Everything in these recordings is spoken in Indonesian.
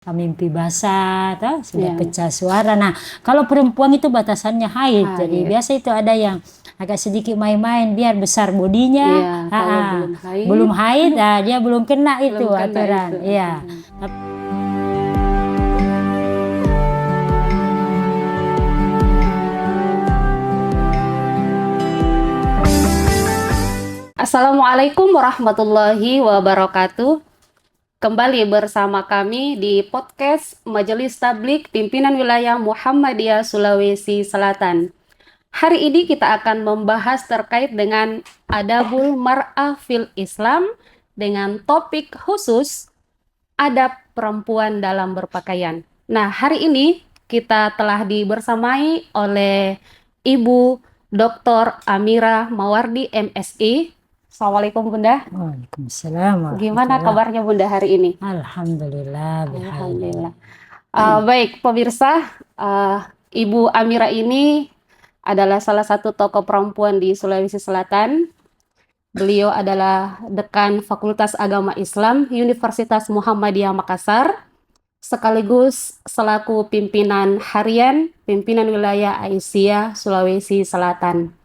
mimpi basah, sudah Ya. pecah suara. Nah, kalau perempuan itu batasannya haid. Jadi Haid. biasa itu ada yang agak sedikit main-main biar besar bodinya. Iya, kalau belum haid, Belum haid, dia belum kena itu belum kena aturan. itu Iya. aturan. Assalamualaikum warahmatullahi wabarakatuh. Kembali bersama kami di podcast Majelis Tabligh Pimpinan Wilayah Muhammadiyah Sulawesi Selatan. Hari ini kita akan membahas terkait dengan adabul mar'ah fil Islam dengan topik khusus adab perempuan dalam berpakaian. Nah, hari ini kita telah dibersamai oleh Ibu Dr. Amira Mawardi MSI. Assalamualaikum Bunda. Waalaikumsalam Gimana warahmatullahi. kabarnya Bunda hari ini? Alhamdulillah. Alhamdulillah. Baik pemirsa, Ibu Amira ini adalah salah satu tokoh perempuan di Sulawesi Selatan. Beliau adalah Dekan Fakultas Agama Islam Universitas Muhammadiyah Makassar, sekaligus selaku pimpinan harian pimpinan wilayah Aisyah Sulawesi Selatan.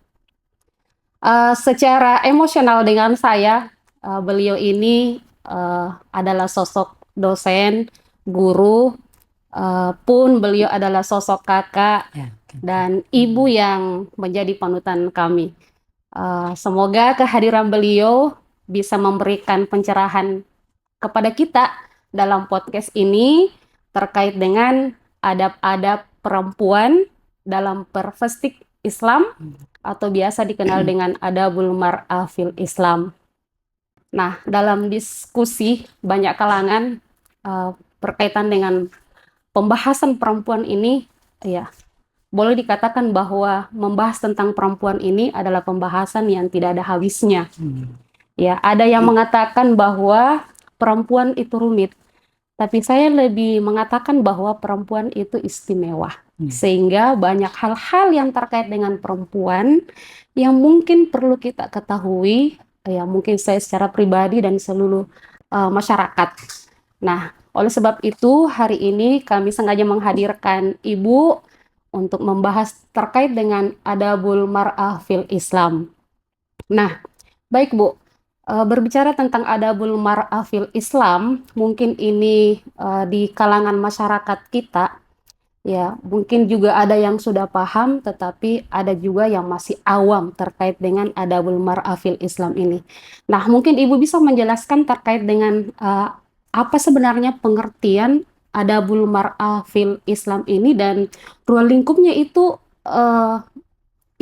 Secara emosional dengan saya, beliau ini adalah sosok dosen, guru, pun beliau adalah sosok kakak dan ibu yang menjadi panutan kami. Semoga kehadiran beliau bisa memberikan pencerahan kepada kita dalam podcast ini terkait dengan adab-adab perempuan dalam perspektif Islam atau biasa dikenal dengan adabul mar'ah fil Islam. Nah, dalam diskusi banyak kalangan berkaitan dengan pembahasan perempuan ini, ya, boleh dikatakan bahwa membahas tentang perempuan ini adalah pembahasan yang tidak ada habisnya. Ya, ada yang mengatakan bahwa perempuan itu rumit, tapi saya lebih mengatakan bahwa perempuan itu istimewa. Sehingga banyak hal-hal yang terkait dengan perempuan yang mungkin perlu kita ketahui, ya mungkin saya secara pribadi dan seluruh masyarakat. Nah, oleh sebab itu hari ini kami sengaja menghadirkan Ibu untuk membahas terkait dengan adabul mar'ah fil Islam. Nah, baik Bu, berbicara tentang adabul mar'ah fil Islam, mungkin ini di kalangan masyarakat kita, ya mungkin juga ada yang sudah paham, tetapi ada juga yang masih awam terkait dengan adabul mar'ah fil Islam ini. Nah, mungkin Ibu bisa menjelaskan terkait dengan apa sebenarnya pengertian adabul mar'ah fil Islam ini dan ruang lingkupnya itu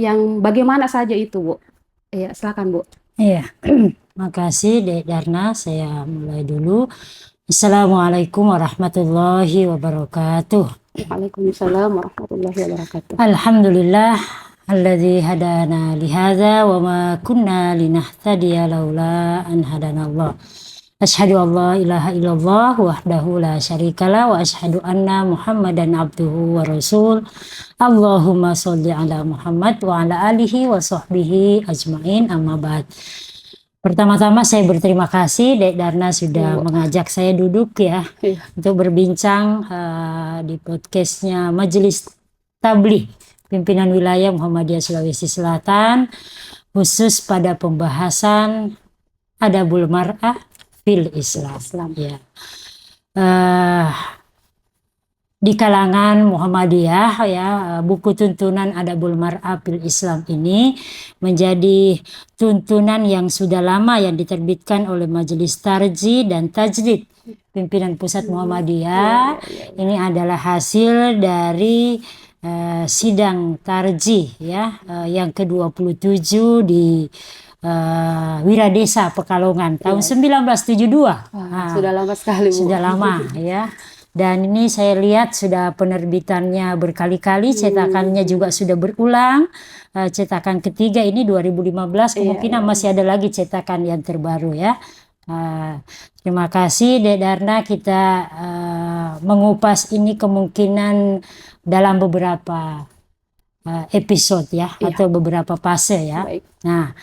yang bagaimana saja itu, Bu? Ya, silakan, Bu. Iya, makasih Dek Darna. Saya mulai dulu. Assalamualaikum warahmatullahi wabarakatuh. Waalaikumsalam warahmatullahi wabarakatuh. Alhamdulillah alladzi hadana lihadza wa ma kunna linahtadiya laula an hadanallah. Asyhadu an la ilaha illallah wahdahu la syarikalah wa asyhadu anna Muhammadan abduhu wa rasul. Allahumma sholli ala Muhammad wa ala alihi wa sahbihi ajmain, amma ba'd. Pertama-tama saya berterima kasih Dek Darna sudah mengajak saya duduk ya untuk berbincang di podcastnya Majelis Tabligh Pimpinan Wilayah Muhammadiyah Sulawesi Selatan, khusus pada pembahasan adabul mar'ah fil Islam. Ya. Di kalangan Muhammadiyah ya, buku tuntunan adabul mar'ah fil Islam ini menjadi tuntunan yang sudah lama yang diterbitkan oleh Majelis Tarjih dan Tajdid Pimpinan Pusat Muhammadiyah. Ini adalah hasil dari sidang tarjih ya, yang ke-27 di Wiradesa Pekalongan tahun 1972. Sudah lama sekali, Bu. Sudah lama ya. Dan ini saya lihat sudah penerbitannya berkali-kali, cetakannya juga sudah berulang. Cetakan ketiga ini 2015, kemungkinan masih ada lagi cetakan yang terbaru ya. Terima kasih Dek Darna, kita mengupas ini kemungkinan dalam beberapa episode ya, atau beberapa fase ya. Baik. Nah,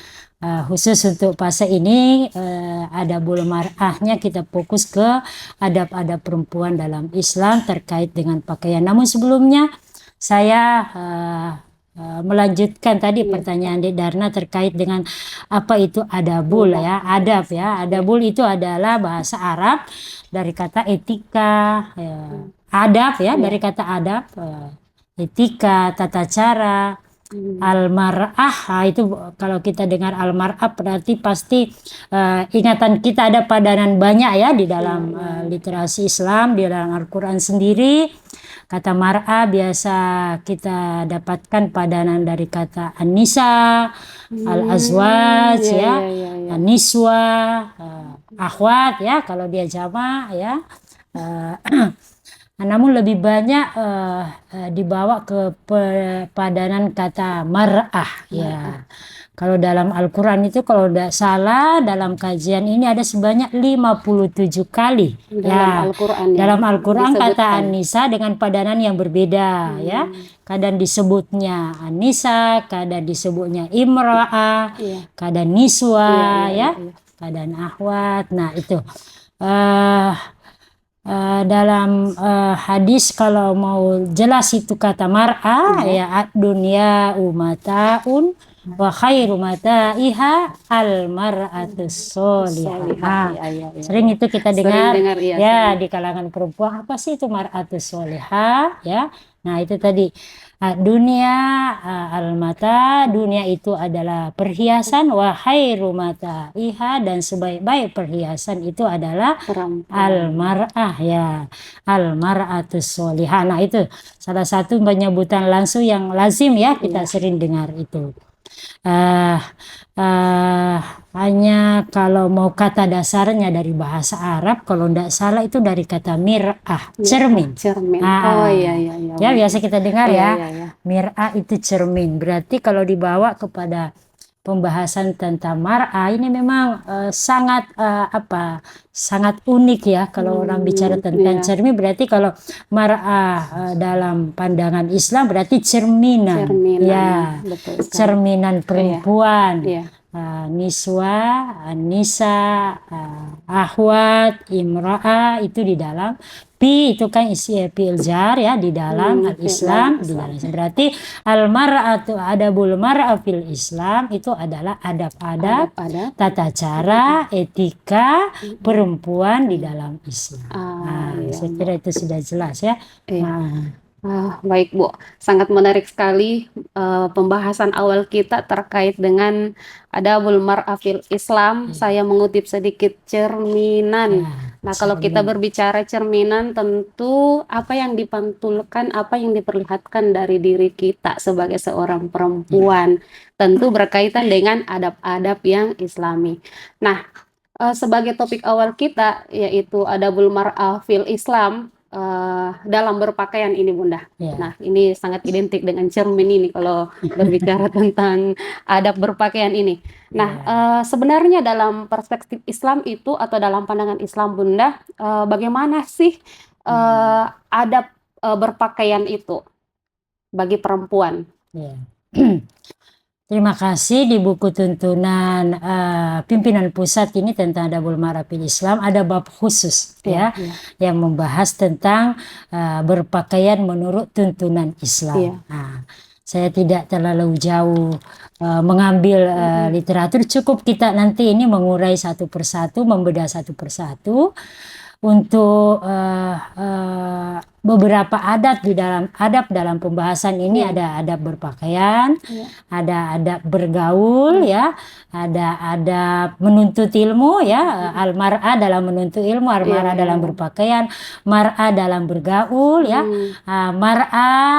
khusus untuk fase ini adabul mar'ahnya kita fokus ke adab-adab perempuan dalam Islam terkait dengan pakaian. Namun sebelumnya saya melanjutkan tadi pertanyaan Dek Darna terkait dengan apa itu adabul ya, adab ya. Adabul itu adalah bahasa Arab dari kata etika, adab ya, dari kata adab, etika, tata cara. Al-mar'ah, itu kalau kita dengar al-mar'ah berarti pasti ingatan kita ada padanan banyak ya di dalam literasi Islam, di dalam Al-Quran sendiri. Kata mar'ah biasa kita dapatkan padanan dari kata an-nisa, al-azwaj ya, an-niswa, akhwat ya kalau dia jama ya. Namun lebih banyak dibawa ke padanan kata mar'ah ya. Kalau dalam Al-Quran itu kalau tidak salah dalam kajian ini ada sebanyak 57 kali dalam Al-Quran ya. Dalam Al-Quran kata an-nisa dengan padanan yang berbeda ya. Kadang disebutnya an-nisa, kadang disebutnya imra'ah, kadang niswa ya, kadang akhwat. Nah itu dalam hadis kalau mau jelas itu kata mar'ah ya dunya umataun wa khairu mata'iha al mar'atus sholihah. Sering itu kita dengar ya di kalangan perempuan, apa sih itu mar'atus sholihah ya. Nah itu tadi dunia al-mata, dunia itu adalah perhiasan, wa khairu mata'iha, dan sebaik-baik perhiasan itu adalah al-mar'ah ya, al-mar'atus sholihah. Nah itu salah satu penyebutan langsung yang lazim ya kita sering dengar itu. Hanya kalau mau kata dasarnya dari bahasa Arab, kalau tidak salah itu dari kata mir'ah, cermin. Ya biasa kita dengar mir'ah itu cermin. Berarti kalau dibawa kepada pembahasan tentang mar'ah ini memang sangat sangat unik ya kalau orang bicara tentang cermin. Berarti kalau mar'ah dalam pandangan Islam berarti cerminan ya, cerminan perempuan. Niswa, nisa, akhwat, imra'ah itu di dalam pi itu kan isi fi'il jar ya di dalam al-Islam di dalam. Berarti al-mar'atu adabul mar'ah fil Islam itu adalah adab-adab tata cara etika perempuan di dalam Islam. Saya kira itu sudah jelas ya. Baik Bu, sangat menarik sekali pembahasan awal kita terkait dengan adabul mar'ah fil Islam. Saya mengutip sedikit cerminan. Nah, kalau kita berbicara cerminan, tentu apa yang dipantulkan, apa yang diperlihatkan dari diri kita sebagai seorang perempuan, tentu berkaitan dengan adab-adab yang Islami. Nah, sebagai topik awal kita yaitu adabul mar'ah fil Islam. Dalam berpakaian ini Bunda. Nah ini sangat identik dengan cermin ini kalau berbicara tentang adab berpakaian ini. Nah sebenarnya dalam perspektif Islam itu atau dalam pandangan Islam Bunda, bagaimana sih adab berpakaian itu bagi perempuan? Terima kasih. Di buku tuntunan pimpinan pusat ini tentang adabul mar'ah fil Islam ada bab khusus yang membahas tentang berpakaian menurut tuntunan Islam. Saya tidak terlalu jauh mengambil literatur, cukup kita nanti ini mengurai satu persatu, membedah satu persatu untuk beberapa adab dalam pembahasan ini. Ada adab berpakaian, ada adab bergaul ya, ada adab menuntut ilmu ya, al-mar'ah dalam menuntut ilmu, al-mar'ah dalam berpakaian, mar'ah dalam bergaul ya, mar'ah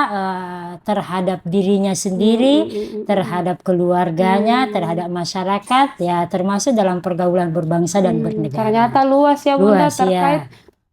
terhadap dirinya sendiri, terhadap keluarganya, terhadap masyarakat ya, termasuk dalam pergaulan berbangsa dan bernegara. Ternyata luas ya Bunda terkait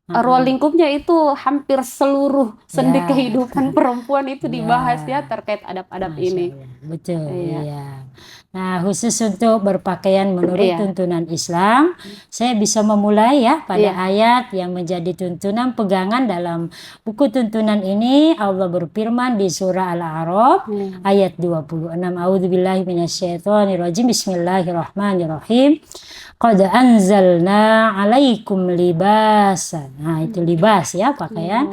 ruang lingkupnya itu hampir seluruh sendi kehidupan perempuan itu dibahas ya terkait adab-adab ini. Betul ya. Nah, khusus untuk berpakaian menurut Iya. tuntunan Islam, saya bisa memulai ya pada Iya. ayat yang menjadi tuntunan pegangan dalam buku tuntunan ini. Allah berfirman di surah Al-A'raf ayat 26. A'udzubillahi minasyaitonirrajim. Bismillahirrahmanirrahim. Qad anzalna 'alaikum libasan. Nah, itu libas ya, pakaian.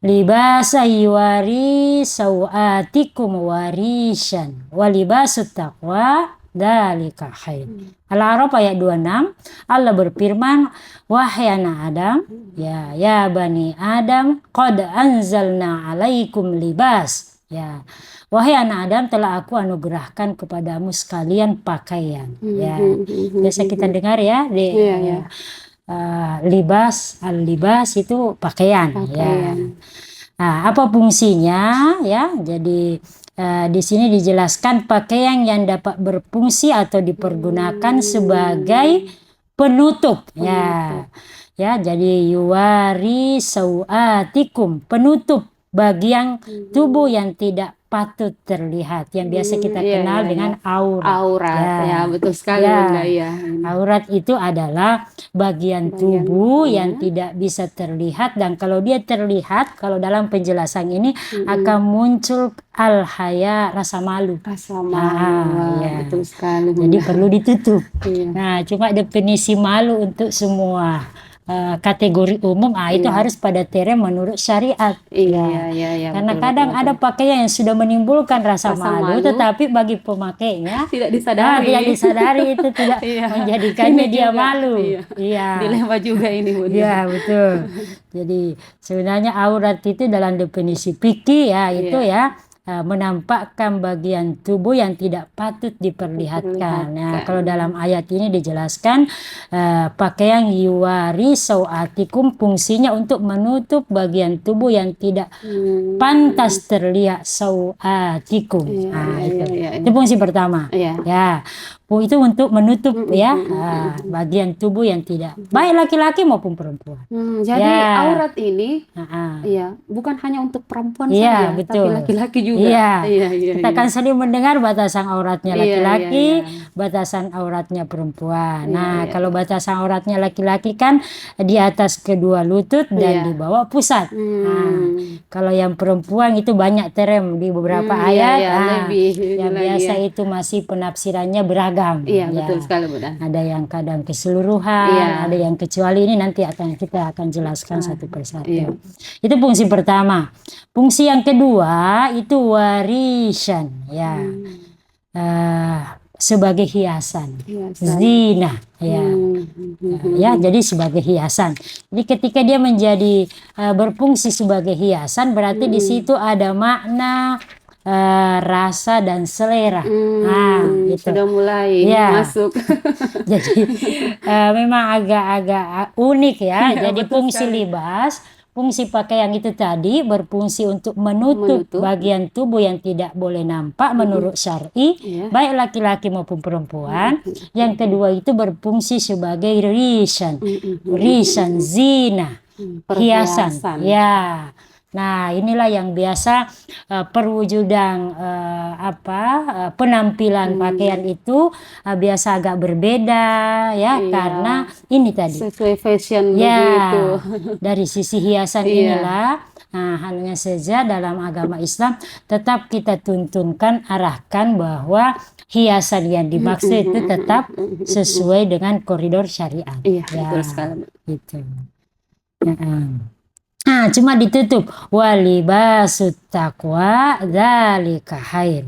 Libasa yuwari sawatikum warishan walibasut taqwa dalika khair. Al-A'raf ayat 26. Allah berfirman, wahai anak Adam, ya bani Adam, qad anzalna alaikum libas. Ya, wahai anak Adam, telah aku anugerahkan kepadamu sekalian pakaian. Ya, biasa kita dengar ya di libas, al-libas itu pakaian. Ya. Nah, apa fungsinya ya? Jadi di sini dijelaskan pakaian yang dapat berfungsi atau dipergunakan sebagai penutup. Ya. Ya, jadi yuwari sawatikum, penutup bagian tubuh yang tidak patut terlihat, yang biasa kita kenal dengan aurat. Ya, betul sekali Bunda ya. Aurat itu adalah bagian tubuh yang tidak bisa terlihat, dan kalau dia terlihat, kalau dalam penjelasan ini akan muncul al-haya, rasa malu. Betul sekali Bunda. Jadi perlu ditutup. Nah, cuma definisi malu untuk semua kategori umum, itu harus pada terem menurut syariat. Karena kadang ada pakaian yang sudah menimbulkan rasa malu, tetapi bagi pemakainya tidak disadari, itu tidak menjadikannya dia malu. Dilema juga ini Bunda. Iya, betul. Jadi sebenarnya aurat itu dalam definisi fikih itu menampakkan bagian tubuh yang tidak patut diperlihatkan. Nah, kalau dalam ayat ini dijelaskan pakaian yuwari sawatikum fungsinya untuk menutup bagian tubuh yang tidak pantas terlihat sawatikum. Itu fungsi pertama. Ya. Itu untuk menutup bagian tubuh yang tidak baik laki-laki maupun perempuan. Jadi aurat ini bukan hanya untuk perempuan saja, betul. tapi laki-laki juga. Kita kan sering mendengar batasan auratnya laki-laki, batasan auratnya perempuan. Nah, kalau batasan auratnya laki-laki kan di atas kedua lutut dan di bawah pusat. Nah, kalau yang perempuan itu banyak terem di beberapa ayat. Yang biasa itu masih penafsirannya beragam. Betul sekali Bunda. Ada yang kadang keseluruhan, ada yang kecuali, ini nanti kita akan jelaskan satu persatu. Itu fungsi pertama. Fungsi yang kedua itu warisan, sebagai hiasan, zina, jadi sebagai hiasan. Jadi ketika dia menjadi berfungsi sebagai hiasan, berarti di situ ada makna, rasa dan selera. Gitu. Sudah mulai masuk. Jadi memang agak-agak unik ya. Jadi fungsi libas, fungsi pakaian itu tadi berfungsi untuk menutup bagian tubuh yang tidak boleh nampak menurut syar'i, baik laki-laki maupun perempuan. Yang kedua itu berfungsi sebagai risan, zina, hiasan. Nah, inilah yang biasa perwujudan penampilan pakaian itu biasa agak berbeda karena ini tadi sesuai fashion begitu. Dari sisi hiasan inilah hanya saja dalam agama Islam tetap kita tuntunkan, arahkan bahwa hiasan yang dimaksud itu tetap sesuai dengan koridor syariat. Betul sekali. Gitu. Cuma ditutup walibasut taqwa dzalika khair,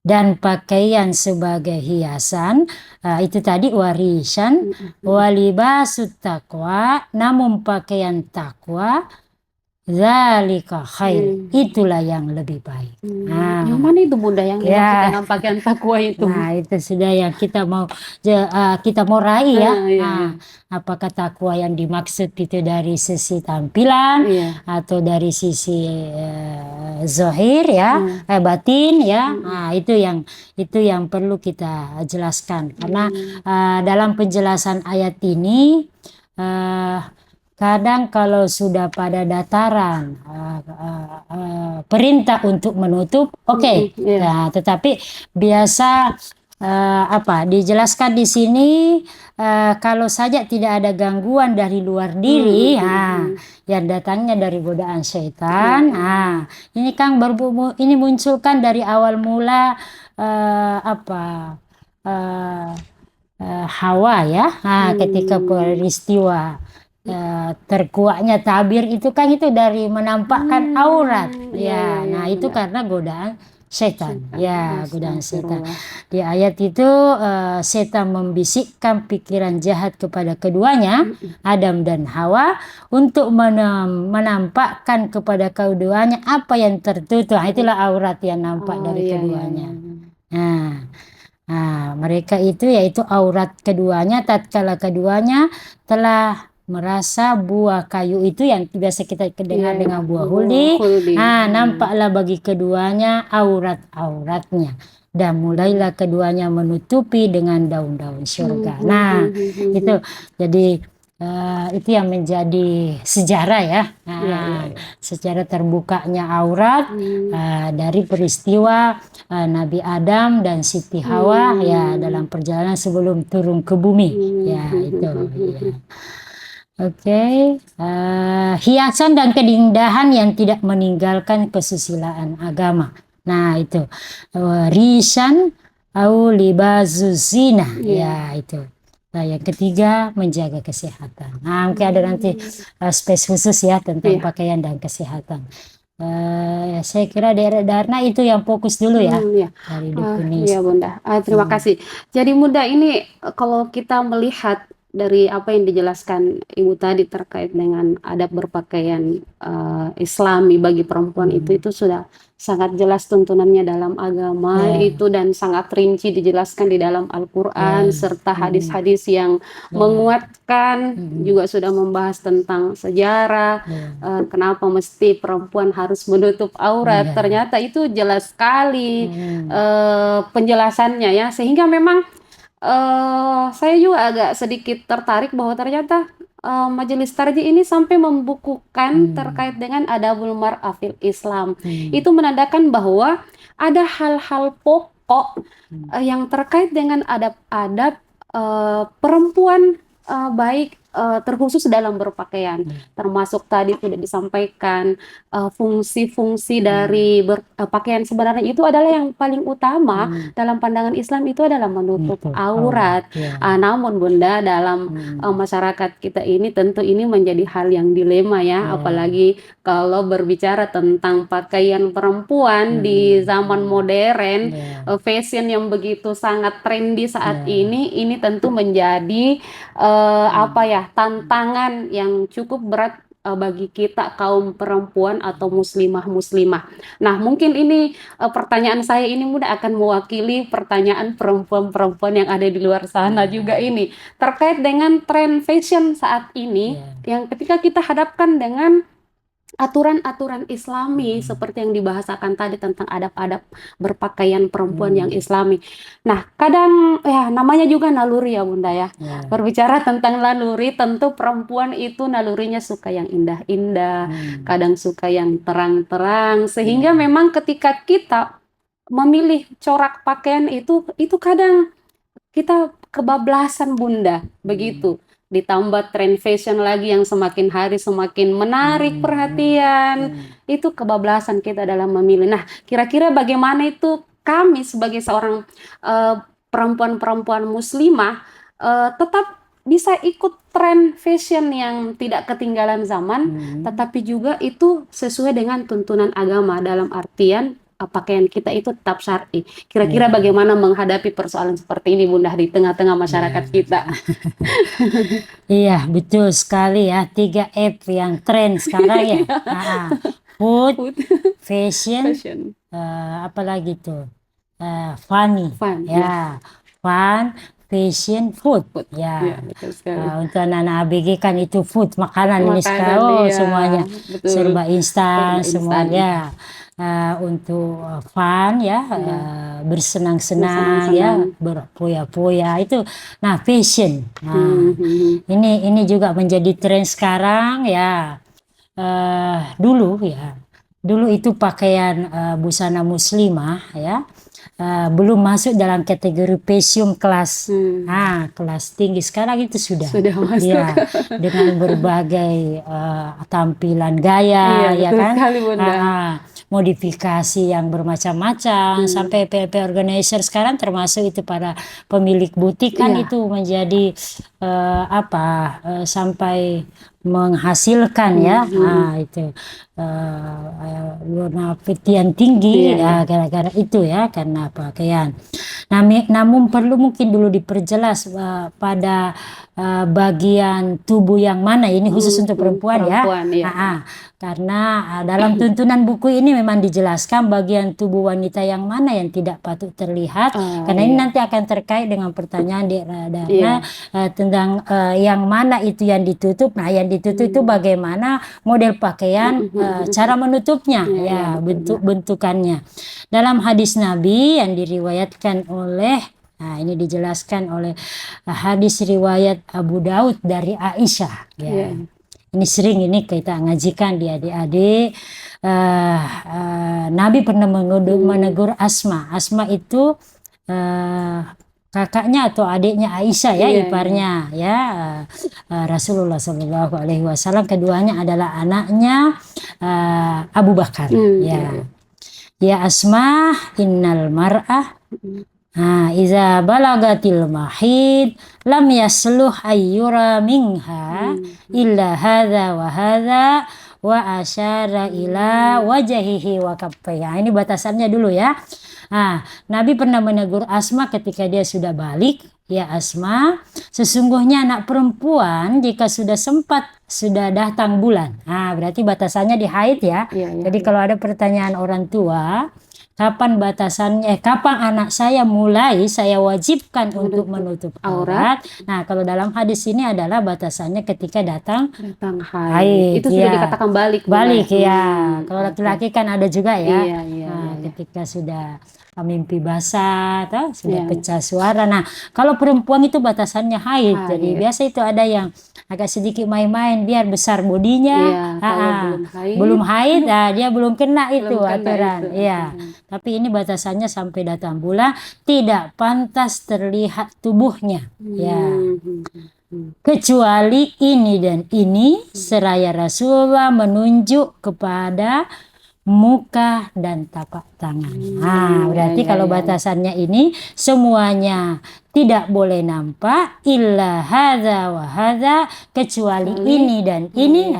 dan pakaian sebagai hiasan itu tadi warisan, walibasut taqwa, namun pakaian takwa dzalika khair, itulah yang lebih baik. Yang mana itu Bunda yang dimaksud dengan pakaian takwa itu? Nah, itu sudah yang kita mau raih apakah takwa yang dimaksud itu dari sisi tampilan atau dari sisi zahir batin Nah, itu yang perlu kita jelaskan, karena dalam penjelasan ayat ini kadang kalau sudah pada dataran perintah untuk menutup, nah, tetapi biasa dijelaskan di sini kalau saja tidak ada gangguan dari luar diri, yang datangnya dari godaan syaitan, ini kan ini munculkan dari awal mula Hawa ya, ketika peristiwa terkuaknya tabir itu kan itu dari menampakkan aurat, nah itu karena godaan setan, godaan setan. Di ayat itu setan membisikkan pikiran jahat kepada keduanya, Adam dan Hawa, untuk menampakkan kepada keduanya apa yang tertutup. Itulah aurat yang nampak dari keduanya. Mereka itu yaitu aurat keduanya tatkala keduanya telah merasa buah kayu itu yang biasa kita dengar dengan buah huldi. Nampaklah bagi keduanya aurat-auratnya, dan mulailah keduanya menutupi dengan daun-daun surga. Itu jadi itu yang menjadi sejarah ya, sejarah terbukanya aurat dari peristiwa Nabi Adam dan Siti Hawa dalam perjalanan sebelum turun ke bumi itu. Hiasan dan keindahan yang tidak meninggalkan kesusilaan agama. Nah itu risan au libazuzina, itu. Nah, yang ketiga menjaga kesehatan. Mungkin ada nanti space khusus ya tentang pakaian dan kesehatan. Saya kira daerah Darna itu yang fokus dulu ya. Dari Iya Bunda, terima kasih. Jadi Bunda, ini kalau kita melihat dari apa yang dijelaskan Ibu tadi terkait dengan adab berpakaian Islami bagi perempuan, itu sudah sangat jelas tuntunannya dalam agama itu, dan sangat rinci dijelaskan di dalam Al-Quran, serta hadis-hadis yang menguatkan, juga sudah membahas tentang sejarah, kenapa mesti perempuan harus menutup aurat. Ternyata itu jelas sekali penjelasannya ya, sehingga memang saya juga agak sedikit tertarik bahwa ternyata Majelis Tarjih ini sampai membukukan terkait dengan adabul mar'ah fil Islam. Itu menandakan bahwa ada hal-hal pokok yang terkait dengan adab-adab perempuan, baik terkhusus dalam berpakaian, termasuk tadi sudah disampaikan fungsi-fungsi dari pakaian sebenarnya itu adalah yang paling utama dalam pandangan Islam, itu adalah menutup aurat. Namun Bunda, dalam masyarakat kita ini tentu ini menjadi hal yang dilema ya, apalagi kalau berbicara tentang pakaian perempuan di zaman modern, fashion yang begitu sangat trendy saat ini tentu menjadi tantangan yang cukup berat bagi kita kaum perempuan atau muslimah-muslimah. Nah, mungkin ini pertanyaan saya ini mudah akan mewakili pertanyaan perempuan-perempuan yang ada di luar sana juga ini, terkait dengan tren fashion saat ini, yang ketika kita hadapkan dengan aturan-aturan Islami seperti yang dibahasakan tadi tentang adab-adab berpakaian perempuan yang Islami. Nah, kadang ya namanya juga naluri ya Bunda ya. Berbicara tentang naluri, tentu perempuan itu nalurinya suka yang indah-indah, kadang suka yang terang-terang, sehingga memang ketika kita memilih corak pakaian itu kadang kita kebablasan Bunda, begitu. Ditambah tren fashion lagi yang semakin hari semakin menarik perhatian, itu kebablasan kita dalam memilih. Nah, kira-kira bagaimana itu kami sebagai seorang perempuan-perempuan muslimah tetap bisa ikut tren fashion yang tidak ketinggalan zaman, tetapi juga itu sesuai dengan tuntunan agama, dalam artian pakaian kita itu tetap syar'i. Kira-kira bagaimana menghadapi persoalan seperti ini Bunda di tengah-tengah masyarakat kita? Iya, betul sekali ya. 3F yang tren sekarang ya. Food, fashion, apalagi tuh? Funny. Ya, fun, fashion, food. Ya, untuk anak-anak ABG kan itu food, makanan ini sekarang semuanya serba instan semuanya. Untuk fun ya, bersenang-senang ya, berpoya-poya itu. Nah, fashion. Ini juga menjadi tren sekarang ya. Dulu itu pakaian busana muslimah ya. belum masuk dalam kategori pesium kelas kelas tinggi. Sekarang itu sudah masuk. Ya, dengan berbagai tampilan gaya, Iya, ya betul kan? sekali, Bunda. Modifikasi yang bermacam-macam, sampai PLP organizer sekarang termasuk itu para pemilik butik kan, Iya. itu menjadi sampai menghasilkan ya, itu warna petian tinggi gara-gara itu ya, karena pakaian. Namun perlu mungkin dulu diperjelas pada bagian tubuh yang mana, ini khusus untuk perempuan ya. Karena dalam tuntunan buku ini memang dijelaskan bagian tubuh wanita yang mana yang tidak patut terlihat, karena ini nanti akan terkait dengan pertanyaan tentang yang mana itu yang ditutup. Nah, yang ditutup itu bagaimana model pakaian, cara menutupnya, bentukannya. Dalam hadis Nabi yang diriwayatkan oleh, ini dijelaskan oleh hadis riwayat Abu Daud dari Aisyah. Ini sering kita ngajikan di adik-adik. Nabi pernah menegur Asma. Asma itu kakaknya atau adiknya Aisyah ya, iparnya ya, Rasulullah SAW. Keduanya adalah anaknya Abu Bakar. Ya Asma, innal mar'ah iza balagatil mahid lam yasluh ayyura minha illa hadha wa hadha wa asyara ila wajahihi wa kaffaiha. Ini batasannya dulu ya. Nabi pernah menegur Asma ketika dia sudah balik. Ya Asma, sesungguhnya anak perempuan jika sudah datang bulan, berarti batasannya di haid ya. Jadi kalau ada pertanyaan orang tua, kapan batasannya, kapan anak saya mulai saya wajibkan untuk menutup aurat. Nah, kalau dalam hadis ini adalah batasannya ketika datang haid. Itu sudah dikatakan balik ya. Kalau laki-laki kan ada juga ya. Ketika sudah mimpi basah atau sudah pecah suara. Nah, kalau perempuan itu batasannya haid. Jadi biasa itu ada yang agak sedikit main-main biar besar bodinya. Belum haid, dia belum kena itu aturan. Tapi ini batasannya sampai datang bulan, tidak pantas terlihat tubuhnya. Kecuali ini dan ini, seraya Rasulullah menunjuk kepada muka dan tapak tangan. Berarti kalau batasannya ini semuanya tidak boleh nampak, illa hadza wa hadza, kecuali ini dan ini.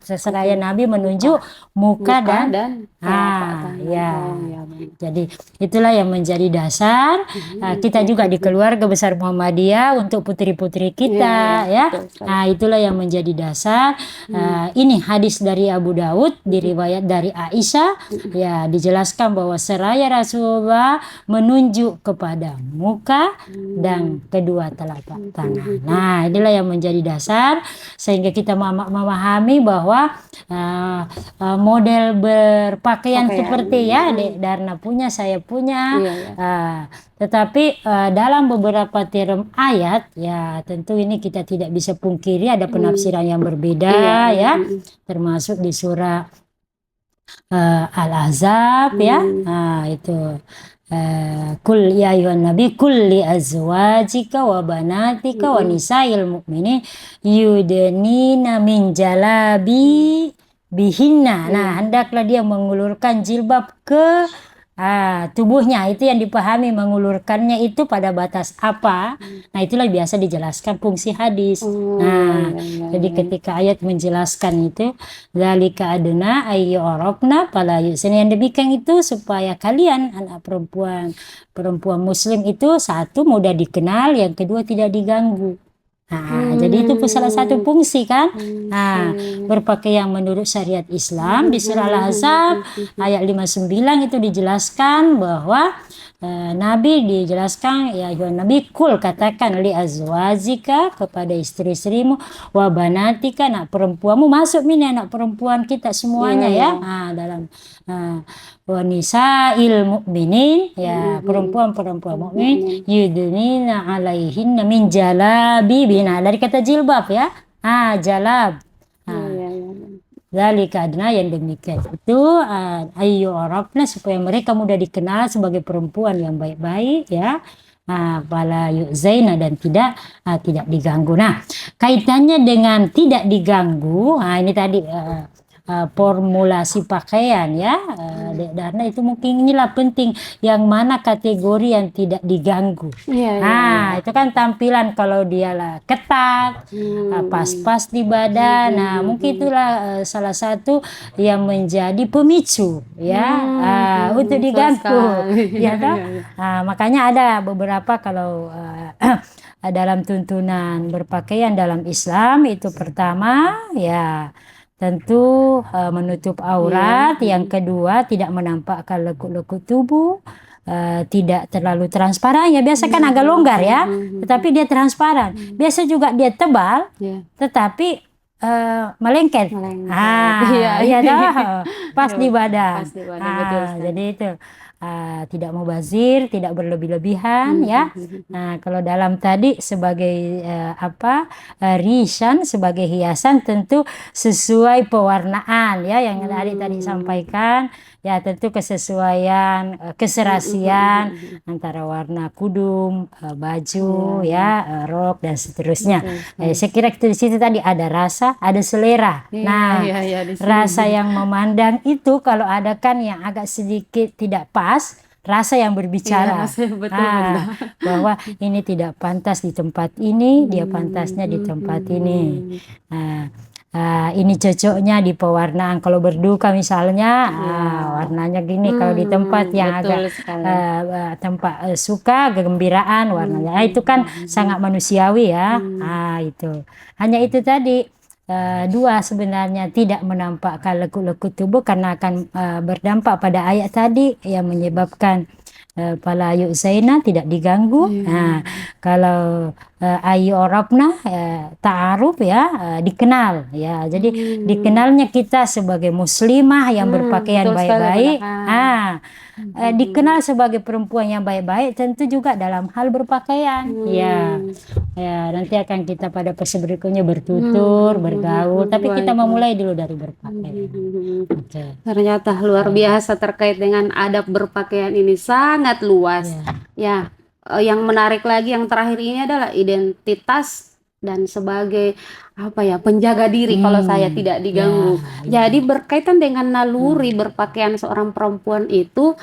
Seraya Nabi menunjuk muka dan tapak tangan. Jadi itulah yang menjadi dasar kita juga di keluarga besar Muhammadiyah untuk putri-putri kita itulah yang menjadi dasar. Ini hadis dari Abu Daud, diriwayat dari Aisyah, dijelaskan bahwa seraya Rasulullah menunjuk kepada muka dan kedua telapak tangan. Nah, inilah yang menjadi dasar sehingga kita memahami bahwa model berpakaian seperti Darna punya, saya punya. Tetapi dalam beberapa term ayat, tentu ini kita tidak bisa pungkiri ada penafsiran yang berbeda termasuk di surah Al-Ahzab itu kul ya ayyuhan nabi kul li azwajika wa banatika wa nisa'il mu'minin yudnina min jalabi bihinna. Nah, hendaklah dia mengulurkan jilbab ke tubuhnya. Itu yang dipahami mengulurkannya itu pada batas apa. Nah, itulah biasa dijelaskan fungsi hadis. Jadi ketika ayat menjelaskan itu zalika adna ayyurafna fala yusna, yang demikian itu supaya kalian anak perempuan muslim itu, satu mudah dikenal, yang kedua tidak diganggu. Jadi itu salah satu fungsi kan. Berpakaian menurut syariat Islam di surah Al-Ahzab ayat 59 itu dijelaskan bahwa Nabi dijelaskan, ya ayuhan nabi kul, katakan li azwajika, kepada istri-istrimu, wa banatika, anak perempuanmu, masuk ini anak perempuan kita semuanya dalam wa nisa'il mu'minin, perempuan-perempuan mukmin, yudnina alaihinna min jalabi bina, dari kata jilbab jalab. Dzalika adna, yang demikian itu ayyu arafna, supaya mereka mudah dikenal sebagai perempuan yang baik-baik ya. Fala yu'zaina, dan tidak diganggu. Nah, kaitannya dengan tidak diganggu, ini tadi formulasi pakaian ya, Darna, itu mungkin inilah penting, yang mana kategori yang tidak diganggu. Itu kan tampilan, kalau dia lah ketat, pas-pas di badan, mungkin itulah salah satu yang menjadi pemicu ya untuk diganggu ya toh. Makanya ada beberapa, kalau dalam tuntunan berpakaian dalam Islam itu, pertama ya tentu menutup aurat, yang kedua tidak menampakkan lekuk-lekuk tubuh, tidak terlalu transparan ya, biasa kan agak longgar ya, tetapi dia transparan. Biasa juga dia tebal, tetapi melengket. Iya toh, pas di badan. Jadi itu tidak mubazir, tidak berlebih-lebihan ya. Nah, kalau dalam tadi sebagai risan, sebagai hiasan, tentu sesuai pewarnaan ya, yang tadi sampaikan ya, tentu kesesuaian, keserasian antara warna kudung, baju ya, rok dan seterusnya. Saya kira di situ tadi ada rasa, ada selera. Rasa yang memandang itu, kalau ada kan yang agak sedikit tidak pas, rasa yang berbicara, bahwa ini tidak pantas di tempat ini, dia pantasnya di tempat ini. Ini cocoknya di pewarnaan, kalau berduka misalnya, warnanya gini, kalau di tempat yang agak tempat suka, kegembiraan, warnanya itu kan sangat manusiawi ya. Itu hanya itu tadi, dua sebenarnya, tidak menampakkan lekuk-lekuk tubuh, karena akan berdampak pada ayat tadi yang menyebabkan fala yu'zaina, tidak diganggu. Kalau ayyu arafna, ta'aruf ya, dikenal ya. Jadi dikenalnya kita sebagai muslimah yang berpakaian baik-baik. Dikenal sebagai perempuan yang baik-baik, tentu juga dalam hal berpakaian. Ya, nanti akan kita pada episode berikutnya bertutur, bergaul, tapi kita memulai dulu dari berpakaian. Ternyata luar biasa terkait dengan adab berpakaian ini, sangat luas. Yang menarik lagi yang terakhir ini adalah identitas dan sebagai penjaga diri kalau saya tidak diganggu. Jadi berkaitan dengan naluri berpakaian seorang perempuan itu,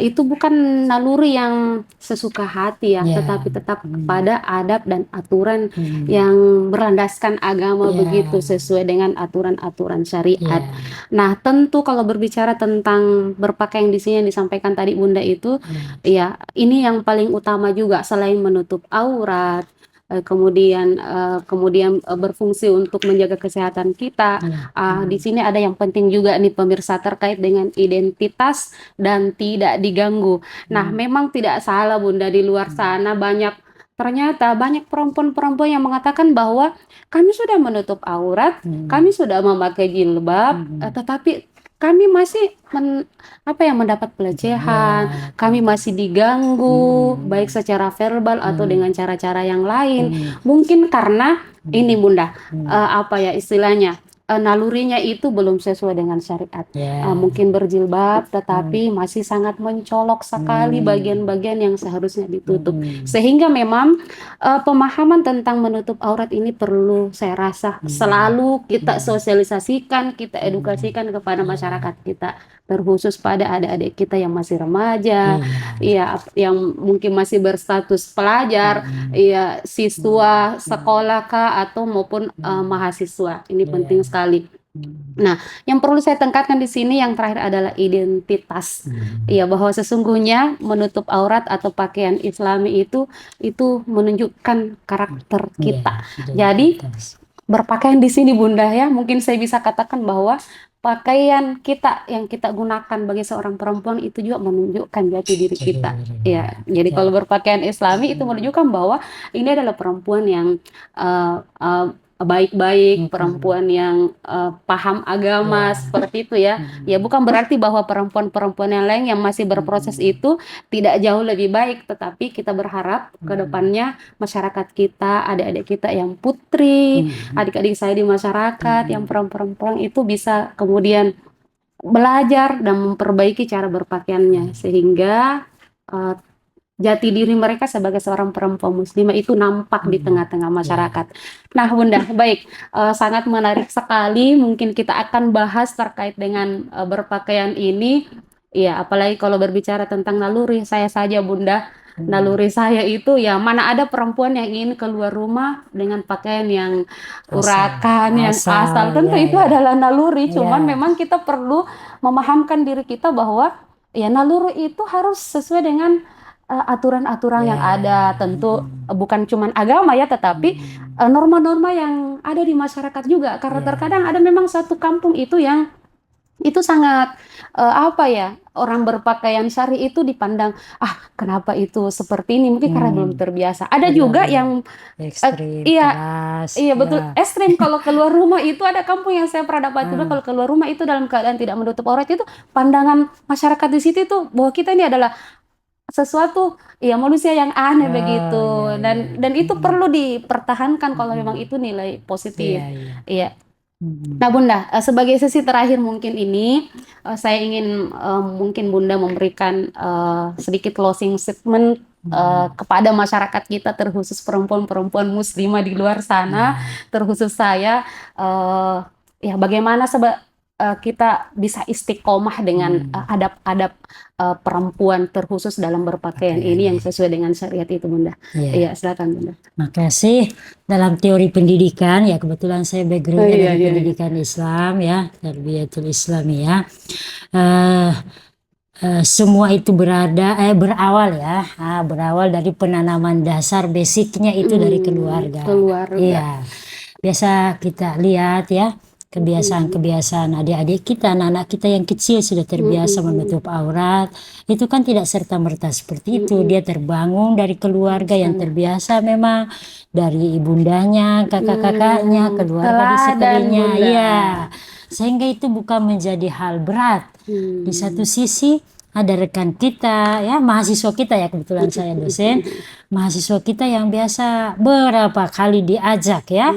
itu bukan naluri yang sesuka hati ya, tetapi tetap kepada adab dan aturan yang berlandaskan agama, begitu sesuai dengan aturan-aturan syariat. Nah, tentu kalau berbicara tentang berpakaian di sini yang disampaikan tadi Bunda itu, ini yang paling utama juga, selain menutup aurat, kemudian berfungsi untuk menjaga kesehatan kita. Di sini ada yang penting juga nih pemirsa, terkait dengan identitas dan tidak diganggu. Nah, memang tidak salah Bunda, di luar sana ternyata banyak perempuan-perempuan yang mengatakan bahwa kami sudah menutup aurat, kami sudah memakai jilbab, tetapi kami masih mendapat pelecehan, kami masih diganggu, baik secara verbal atau dengan cara-cara yang lain. Mungkin karena ini Bunda, istilahnya, nalurinya itu belum sesuai dengan syariat. Mungkin berjilbab, tetapi masih sangat mencolok sekali bagian-bagian yang seharusnya ditutup. Sehingga memang pemahaman tentang menutup aurat ini perlu, saya rasa, selalu kita sosialisasikan, kita edukasikan kepada masyarakat kita, terkhusus pada adik-adik kita yang masih remaja, yang mungkin masih berstatus pelajar, siswa sekolah kah, atau maupun mahasiswa. Ini penting sekali. Nah, yang perlu saya tekankan di sini yang terakhir adalah identitas. Bahwa sesungguhnya menutup aurat atau pakaian Islami itu menunjukkan karakter kita. Jadi berpakaian di sini Bunda ya, mungkin saya bisa katakan bahwa pakaian kita yang kita gunakan bagi seorang perempuan itu juga menunjukkan jati diri kita. Jadi kalau berpakaian Islami itu menunjukkan bahwa ini adalah perempuan yang baik-baik, perempuan yang paham agama seperti itu ya. Ya bukan berarti bahwa perempuan-perempuan yang lain yang masih berproses itu tidak jauh lebih baik, tetapi kita berharap ke depannya masyarakat kita, adik-adik kita yang putri, adik-adik saya di masyarakat yang perempuan-perempuan itu bisa kemudian belajar dan memperbaiki cara berpakaiannya sehingga uh, jati diri mereka sebagai seorang perempuan muslimah itu nampak di tengah-tengah masyarakat. Nah, Bunda, baik, sangat menarik sekali. Mungkin kita akan bahas terkait dengan berpakaian ini. Ya, apalagi kalau berbicara tentang naluri, saya saja, Bunda. Naluri saya itu ya mana ada perempuan yang ingin keluar rumah dengan pakaian yang urakan, yang asal. Tentu itu adalah naluri. Cuman memang kita perlu memahamkan diri kita bahwa ya naluri itu harus sesuai dengan aturan-aturan yang ada. Tentu bukan cuma agama ya, tetapi norma-norma yang ada di masyarakat juga. Karena terkadang ada memang satu kampung itu yang itu sangat apa ya, orang berpakaian syari itu dipandang kenapa itu seperti ini, mungkin karena belum terbiasa. Ada juga yang ekstrim, iya betul, ekstrim. Kalau keluar rumah itu ada kampung yang saya pernah dapat juga, kalau keluar rumah itu dalam keadaan tidak menutup aurat, itu pandangan masyarakat di situ itu bahwa kita ini adalah sesuatu ya manusia yang aneh begitu. Dan itu perlu dipertahankan kalau memang itu nilai positif. Iya. Nah Bunda, sebagai sesi terakhir mungkin ini saya ingin mungkin Bunda memberikan sedikit closing statement kepada masyarakat kita, terkhusus perempuan-perempuan muslimah di luar sana, terkhusus saya, ya bagaimana kita bisa istiqomah dengan adab-adab perempuan terkhusus dalam berpakaian ini yang sesuai dengan syariat itu, Bunda. Iya, silakan Bunda. Makasih. Dalam teori pendidikan ya, kebetulan saya backgroundnya dari pendidikan Islam ya, Tarbiyatul Islamiyah. Semua itu berawal ya, berawal dari penanaman dasar basicnya itu dari keluarga. Iya, biasa kita lihat ya, kebiasaan-kebiasaan adik-adik kita, anak-anak kita yang kecil sudah terbiasa menutup aurat. Itu kan tidak serta-merta seperti itu. Dia terbangun dari keluarga yang terbiasa, memang dari ibundanya, kakak-kakaknya, keluarga di sekelilingnya. Iya, sehingga itu bukan menjadi hal berat. Di satu sisi ada rekan kita ya, mahasiswa kita ya, kebetulan saya dosen, mahasiswa kita yang biasa berapa kali diajak ya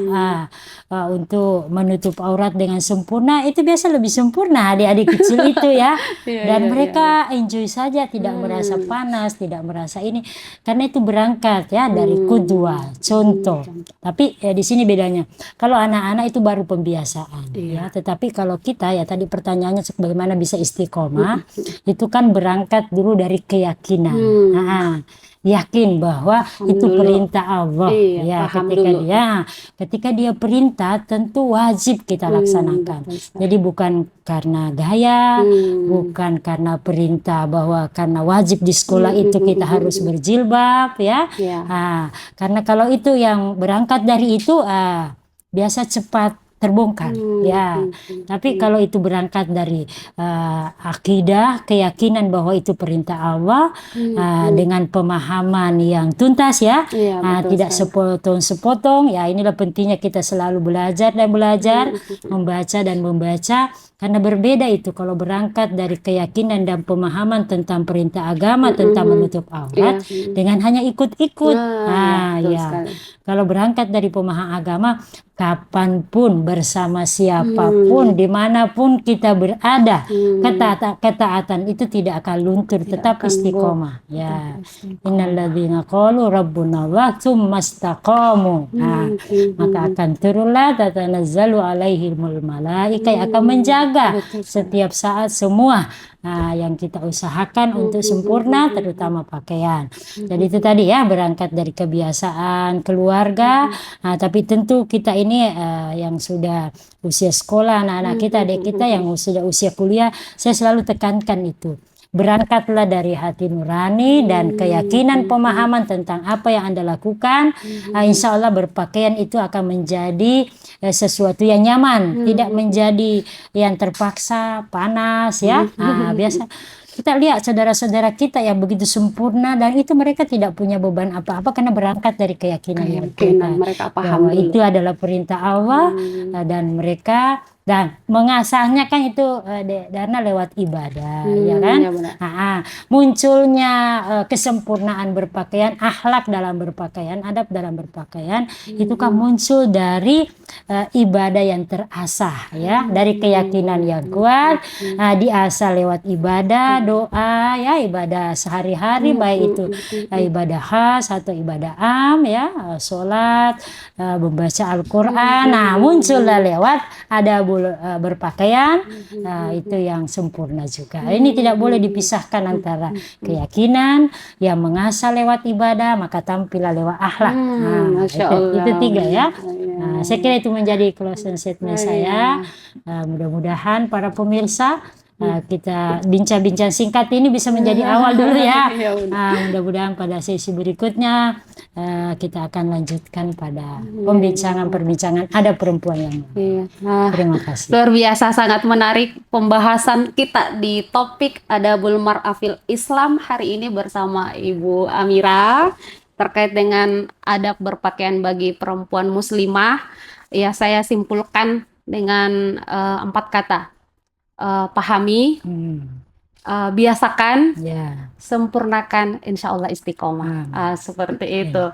untuk menutup aurat dengan sempurna, itu biasa lebih sempurna adik-adik kecil itu ya. Dan mereka enjoy saja, tidak merasa panas, tidak merasa ini, karena itu berangkat ya dari qudwah, contoh. Tapi di sini bedanya, kalau anak-anak itu baru pembiasaan ya, tetapi kalau kita ya, tadi pertanyaannya bagaimana bisa istiqomah, itu kan berangkat dulu dari keyakinan. Yakin bahwa itu perintah Allah ya, ketika dia perintah tentu wajib kita laksanakan. Jadi bukan karena gaya, bukan karena perintah bahwa karena wajib di sekolah itu kita harus berjilbab ya. Karena kalau itu yang berangkat dari itu biasa cepat terbongkar ya. Tapi kalau itu berangkat dari akidah, keyakinan bahwa itu perintah Allah, dengan pemahaman yang tuntas ya, tidak sepotong-sepotong ya. Inilah pentingnya kita selalu belajar dan belajar, membaca dan membaca, karena berbeda itu kalau berangkat dari keyakinan dan pemahaman tentang perintah agama tentang menutup aurat dengan hanya ikut-ikut. Kalau berangkat dari pemahaman agama, kapanpun, bersama siapapun, dimanapun kita berada, ketaatan itu tidak akan luntur, tetap istiqomah ya. Innalladzina qalu rabbuna Allah tsumma istaqamu, maka akan turunlah tatanazzalu alaihimul malaika yang akan menjaga setiap saat semua yang kita usahakan untuk sempurna, terutama pakaian. Jadi itu tadi ya, berangkat dari kebiasaan keluarga, tapi tentu kita ini yang sudah usia sekolah, anak-anak kita, adik kita yang sudah usia kuliah, saya selalu tekankan itu. Berangkatlah dari hati nurani dan keyakinan, pemahaman tentang apa yang Anda lakukan. Insya Allah berpakaian itu akan menjadi sesuatu yang nyaman, tidak menjadi yang terpaksa, panas ya. Biasa Kita lihat saudara-saudara kita yang begitu sempurna dan itu mereka tidak punya beban apa-apa karena berangkat dari keyakinan mereka paham bahwa itu adalah perintah Allah dan mereka dan mengasahnya kan itu karena lewat ibadah, ya kan? Munculnya kesempurnaan berpakaian, akhlak dalam berpakaian, adab dalam berpakaian, itu kan muncul dari ibadah yang terasah, ya, dari keyakinan yang kuat, diasah lewat ibadah, doa, ya, ibadah sehari-hari, baik itu ibadah khas atau ibadah am, ya, sholat, membaca Al-Quran. Nah, muncullah lewat ada berpakaian, itu yang sempurna juga. Ini tidak boleh dipisahkan antara keyakinan yang mengasah lewat ibadah, maka tampillah lewat akhlak. Itu 3 ya. Saya kira itu menjadi closing statement saya. Mudah-mudahan para pemirsa kita bincang-bincang singkat ini bisa menjadi awal dulu ya. Mudah-mudahan pada sesi berikutnya kita akan lanjutkan pada perbincangan ada perempuan yang terima kasih. Luar biasa, sangat menarik pembahasan kita di topik Adabul Mar'ah fil Islam hari ini bersama Ibu Amira terkait dengan adab berpakaian bagi perempuan muslimah. Ya, saya simpulkan dengan 4 kata. Pahami, biasakan, sempurnakan, insya Allah istiqomah. Seperti itu.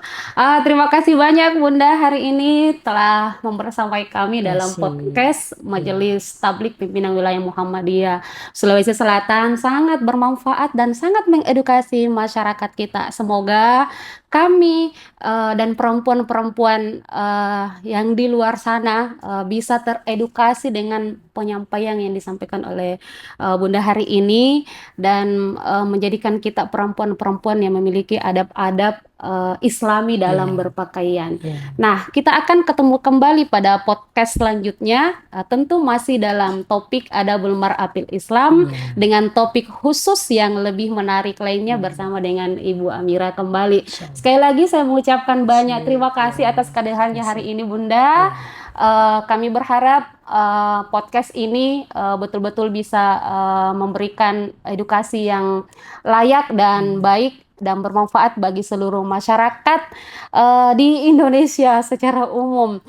Terima kasih banyak Bunda hari ini telah membersamai kami dalam podcast Majelis Tablik Pimpinan Wilayah Muhammadiyah Sulawesi Selatan. Sangat bermanfaat dan sangat mengedukasi masyarakat kita. Semoga kami dan perempuan-perempuan yang di luar sana bisa teredukasi dengan penyampaian yang disampaikan oleh Bunda hari ini dan menjadikan kita perempuan-perempuan yang memiliki adab-adab Islami dalam berpakaian. Nah, kita akan ketemu kembali pada podcast selanjutnya, tentu masih dalam topik Adabul Mar'ah fil Islam dengan topik khusus yang lebih menarik lainnya bersama dengan Ibu Amira kembali. Sekali lagi saya mengucapkan banyak terima kasih atas kehadirannya hari ini Bunda. Kami berharap podcast ini betul-betul bisa memberikan edukasi yang layak dan baik dan bermanfaat bagi seluruh masyarakat di Indonesia secara umum.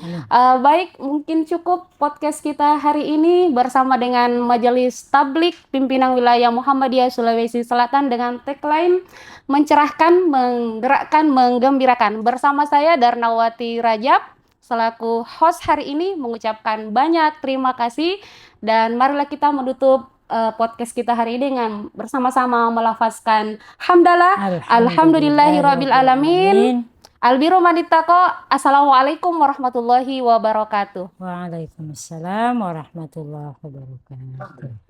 Baik, mungkin cukup podcast kita hari ini bersama dengan Majelis Tablik Pimpinan Wilayah Muhammadiyah Sulawesi Selatan dengan tagline mencerahkan, menggerakkan, menggembirakan. Bersama saya Darnawati Rajab selaku host hari ini mengucapkan banyak terima kasih dan marilah kita menutup podcast kita hari ini dengan bersama-sama melafazkan hamdalah alhamdulillahirabbil alamin albiru manitaqo. Assalamualaikum warahmatullahi wabarakatuh. Waalaikumsalam warahmatullahi wabarakatuh.